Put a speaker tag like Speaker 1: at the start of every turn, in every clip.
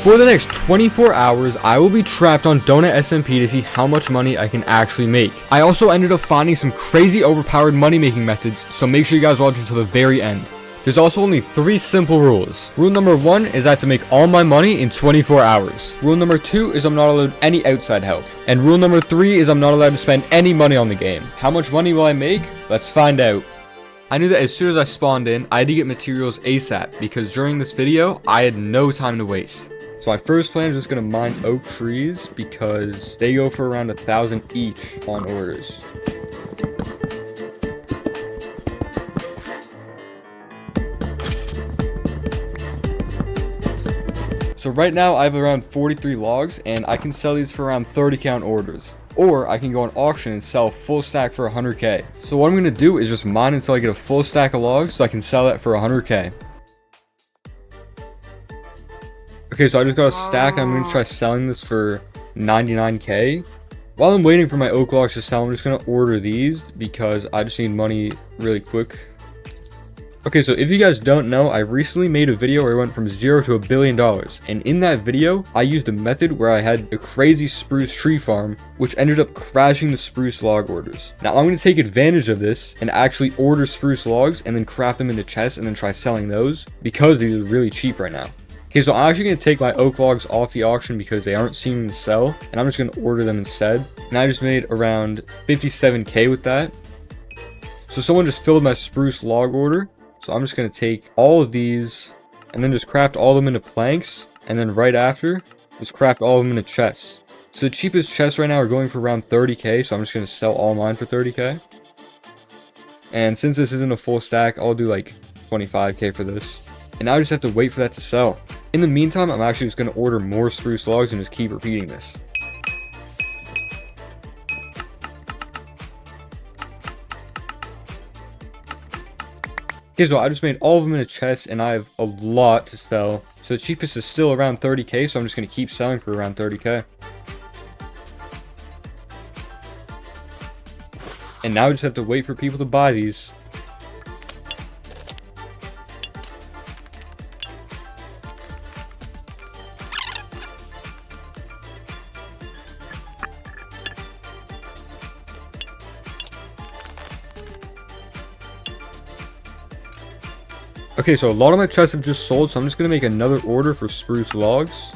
Speaker 1: For the next 24 hours, I will be trapped on Donut SMP to see how much money I can actually make. I also ended up finding some crazy overpowered money making methods, so make sure you guys watch until the very end. There's also only 3 simple rules. Rule number 1 is I have to make all my money in 24 hours. Rule number 2 is I'm not allowed any outside help. And rule number 3 is I'm not allowed to spend any money on the game. How much money will I make? Let's find out. I knew that as soon as I spawned in, I had to get materials ASAP because during this video, I had no time to waste. So my first plan is just going to mine oak trees because they go for around 1,000 each on orders. So right now I have around 43 logs and I can sell these for around 30k on orders. Or I can go on auction and sell a full stack for 100k. So what I'm going to do is just mine until I get a full stack of logs so I can sell that for 100k. Okay, so I just got a stack and I'm going to try selling this for 99k. While I'm waiting for my oak logs to sell, I'm just going to order these because I just need money really quick. Okay, so if you guys don't know, I recently made a video where I went from 0 to $1 billion. And in that video, I used a method where I had a crazy spruce tree farm, which ended up crashing the spruce log orders. Now I'm going to take advantage of this and actually order spruce logs and then craft them into chests and then try selling those because these are really cheap right now. Okay, so I'm actually going to take my oak logs off the auction because they aren't seeming to sell. And I'm just going to order them instead. And I just made around 57k with that. So someone just filled my spruce log order. So I'm just going to take all of these and then just craft all of them into planks. And then right after, just craft all of them into chests. So the cheapest chests right now are going for around 30k. So I'm just going to sell all mine for 30k. And since this isn't a full stack, I'll do like 25k for this. And now I just have to wait for that to sell. In the meantime, I'm actually just going to order more spruce logs and just keep repeating this. Okay, so I just made all of them in a chest and I have a lot to sell. So the cheapest is still around 30k, so I'm just going to keep selling for around 30k. And now I just have to wait for people to buy these. Okay, so a lot of my chests have just sold, so I'm just going to make another order for spruce logs.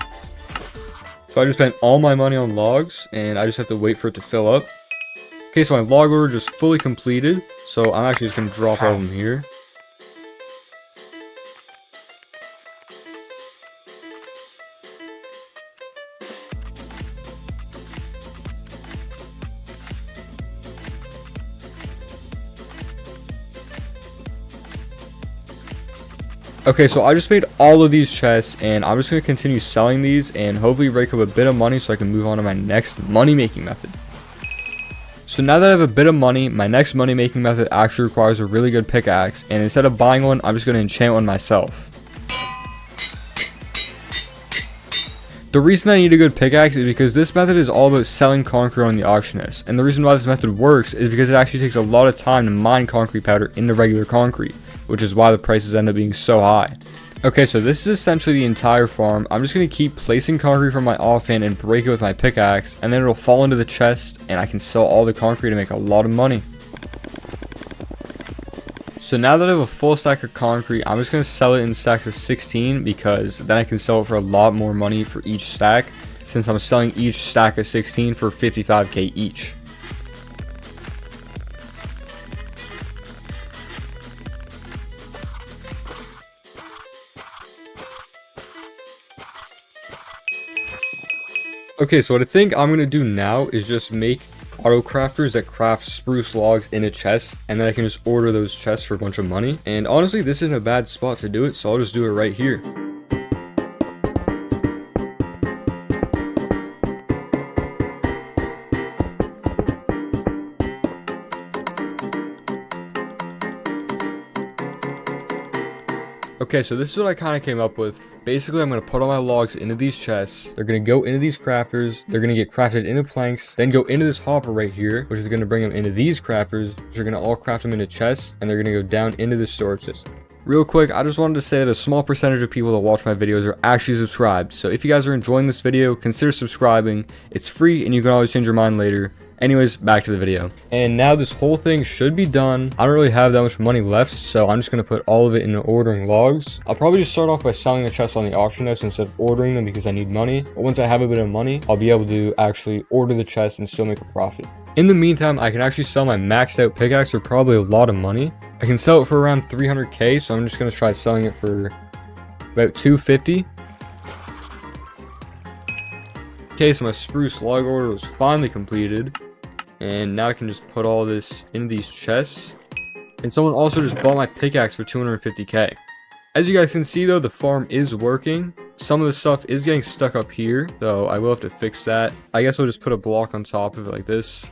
Speaker 1: So I just spent all my money on logs, and I just have to wait for it to fill up. Okay, so my log order just fully completed, so I'm actually just going to drop all of them here. Okay, so I just made all of these chests and I'm just going to continue selling these and hopefully rake up a bit of money so I can move on to my next money making method. So now that I have a bit of money, my next money making method actually requires a really good pickaxe, and instead of buying one, I'm just going to enchant one myself. The reason I need a good pickaxe is because this method is all about selling concrete on the auctionist, and the reason why this method works is because it actually takes a lot of time to mine concrete powder into regular concrete, which is why the prices end up being so high. Okay, so this is essentially the entire farm. I'm just going to keep placing concrete from my offhand and break it with my pickaxe, and then it'll fall into the chest and I can sell all the concrete and make a lot of money. So now that I have a full stack of concrete, I'm just going to sell it in stacks of 16 because then I can sell it for a lot more money for each stack, since I'm selling each stack of 16 for 55k each. Okay, so what I think I'm going to do now is just make auto crafters that craft spruce logs in a chest, and then I can just order those chests for a bunch of money. And honestly, this isn't a bad spot to do it, so I'll just do it right here. Okay, so this is what I kind of came up with. Basically, I'm going to put all my logs into these chests. They're going to go into these crafters. They're going to get crafted into planks, then go into this hopper right here, which is going to bring them into these crafters, which are going to all craft them into chests, and they're going to go down into the storage system. real quick, I just wanted to say that a small percentage of people that watch my videos are actually subscribed. So if you guys are enjoying this video, consider subscribing. It's free and you can always change your mind later. Anyways, back to the video. And now this whole thing should be done. I don't really have that much money left, so I'm just going to put all of it into ordering logs. I'll probably just start off by selling the chests on the auction house instead of ordering them because I need money. But once I have a bit of money, I'll be able to actually order the chests and still make a profit. In the meantime, I can actually sell my maxed out pickaxe for probably a lot of money. I can sell it for around 300k, so I'm just going to try selling it for about 250. Okay, so my spruce log order was finally completed. And now I can just put all this in these chests. And someone also just bought my pickaxe for 250k. As you guys can see though, the farm is working. Some of the stuff is getting stuck up here, so I will have to fix that. I guess I'll just put a block on top of it like this.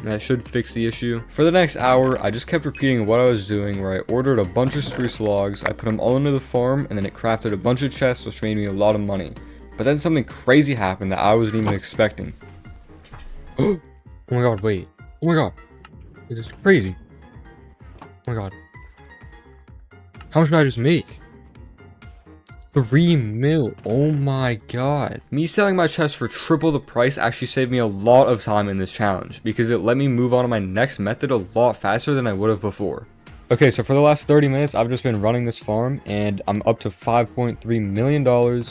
Speaker 1: And that should fix the issue. For the next hour, I just kept repeating what I was doing, where I ordered a bunch of spruce logs, I put them all into the farm, and then it crafted a bunch of chests, which made me a lot of money. But then something crazy happened that I wasn't even expecting. Oh my god, wait. Oh my god. This is crazy. Oh my god. How much did I just make? 3 mil. Oh my god. Me selling my chest for triple the price actually saved me a lot of time in this challenge because it let me move on to my next method a lot faster than I would have before. Okay, so for the last 30 minutes, I've just been running this farm and I'm up to $5.3 million.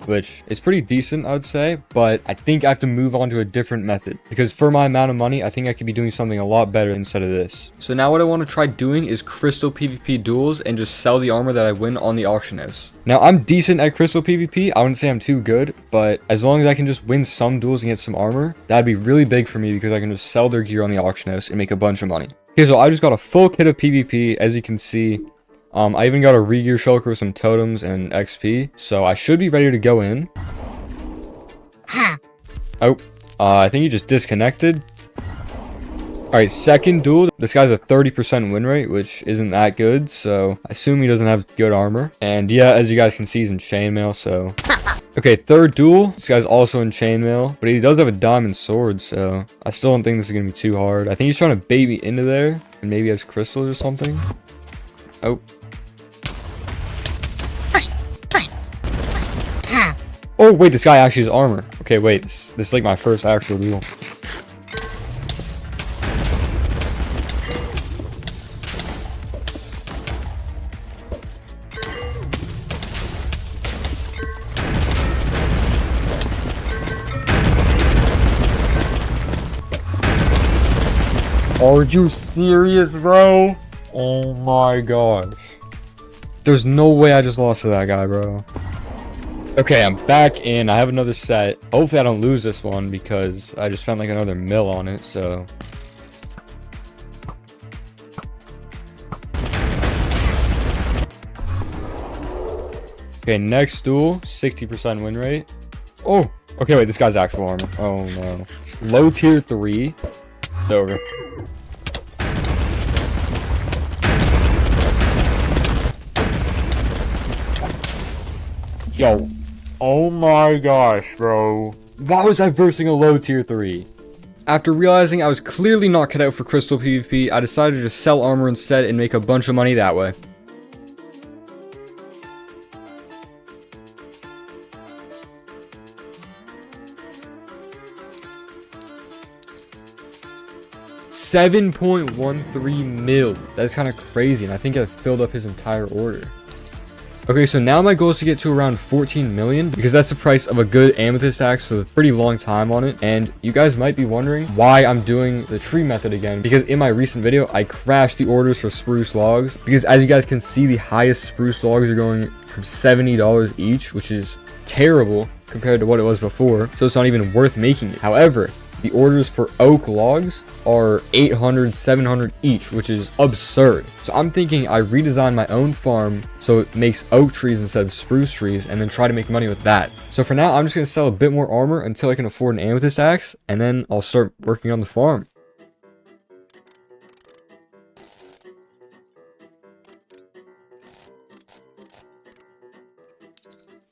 Speaker 1: Which is pretty decent, I would say, but I think I have to move on to a different method because for my amount of money, I think I could be doing something a lot better instead of this. So now what I want to try doing is crystal PvP duels and just sell the armor that I win on the auction house. Now I'm decent at crystal PvP. I wouldn't say I'm too good, but as long as I can just win some duels and get some armor, that'd be really big for me because I can just sell their gear on the auction house and make a bunch of money. Okay, so I just got a full kit of PvP, as you can see. I even got a re-gear shulker with some totems and XP, so I should be ready to go in. Oh, I think he just disconnected. Alright, second duel. This guy's a 30% win rate, which isn't that good, so I assume he doesn't have good armor. And yeah, as you guys can see, he's in chainmail, so... Okay, third duel. This guy's also in chainmail, but he does have a diamond sword, so I still don't think this is going to be too hard. I think he's trying to bait me into there, and maybe he has crystals or something. Oh. Oh, wait, this guy actually has armor. Okay, wait, this is like my first actual duel. Are you serious, bro? Oh my gosh. There's no way I just lost to that guy, bro. Okay, I'm back in. I have another set. Hopefully I don't lose this one because I just spent like another mil on it, so... Okay, next duel, 60% win rate. Oh, okay, wait, this guy's actual armor. Oh no. Low tier 3. It's over. Yo. Oh my gosh, bro. Why was I versing a low tier 3? After realizing I was clearly not cut out for crystal PvP, I decided to just sell armor instead and make a bunch of money that way. $7.13 mil. That's kind of crazy, and I think I filled up his entire order. Okay, so now my goal is to get to around 14 million because that's the price of a good amethyst axe with a pretty long time on it. And you guys might be wondering why I'm doing the tree method again, because in my recent video I crashed the orders for spruce logs because as you guys can see, the highest spruce logs are going from $70 each, which is terrible compared to what it was before, so it's not even worth making it. However, the orders for oak logs are 800, 700 each, which is absurd. So I'm thinking I redesign my own farm so it makes oak trees instead of spruce trees and then try to make money with that. So for now, I'm just going to sell a bit more armor until I can afford an amethyst axe, and then I'll start working on the farm.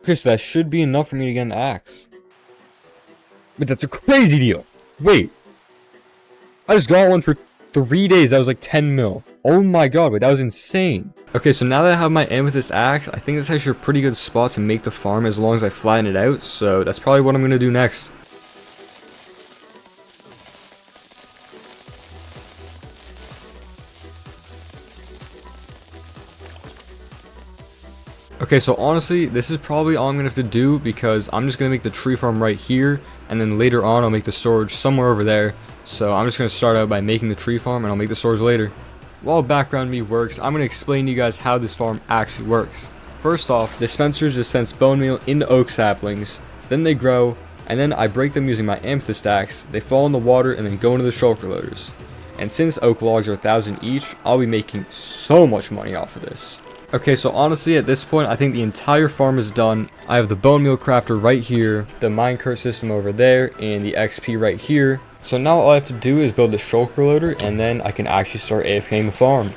Speaker 1: Okay, so that should be enough for me to get an axe. But that's a crazy deal. Wait, I just got one for 3 days, that was like 10 mil. Oh my god, wait, that was insane. Okay, so now that I have my amethyst axe, I think this is actually a pretty good spot to make the farm as long as I flatten it out. So that's probably what I'm going to do next. Okay, so honestly, this is probably all I'm going to have to do because I'm just going to make the tree farm right here. And then later on, I'll make the storage somewhere over there. So I'm just going to start out by making the tree farm and I'll make the storage later. While background me works, I'm going to explain to you guys how this farm actually works. First off, dispensers dispense bone meal into oak saplings, then they grow, and then I break them using my amethyst axe. They fall in the water and then go into the shulker loaders. And since oak logs are 1,000 each, I'll be making so much money off of this. Okay, so honestly at this point I think the entire farm is done. I have the bone meal crafter right here, the minecart system over there, and the XP right here. So now all I have to do is build the shulker loader and then I can actually start AFKing the farm.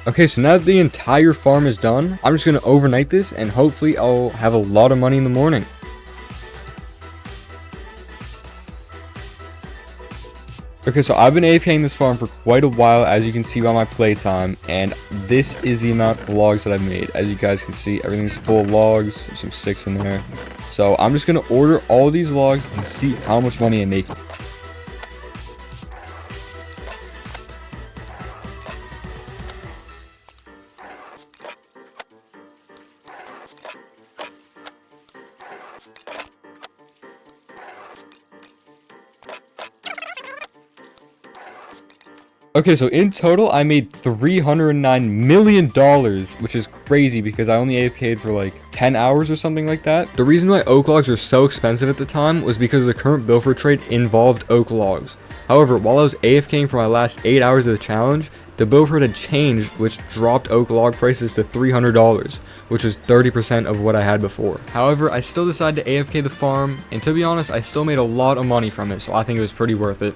Speaker 1: Okay, so now that the entire farm is done, I'm just going to overnight this and hopefully I'll have a lot of money in the morning. Okay, so I've been AFKing this farm for quite a while, as you can see by my playtime, and this is the amount of logs that I've made. As you guys can see, everything's full of logs. There's some sticks in there. So I'm just going to order all these logs and see how much money I make. Okay, so in total, I made $309 million, which is crazy because I only AFK'd for like 10 hours or something like that. The reason why oak logs were so expensive at the time was because the current bill for trade involved oak logs. However, while I was AFKing for my last 8 hours of the challenge, the bill for trade had changed, which dropped oak log prices to $300, which is 30% of what I had before. However, I still decided to AFK the farm, and to be honest, I still made a lot of money from it, so I think it was pretty worth it.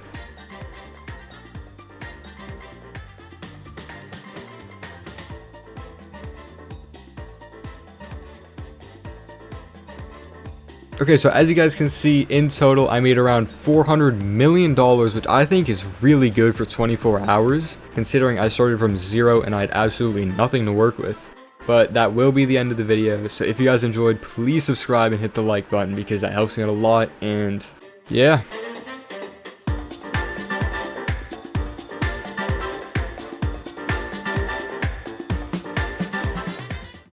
Speaker 1: Okay, so as you guys can see, in total, I made around $400 million, which I think is really good for 24 hours, considering I started from zero and I had absolutely nothing to work with. But that will be the end of the video, so if you guys enjoyed, please subscribe and hit the like button because that helps me out a lot, and yeah.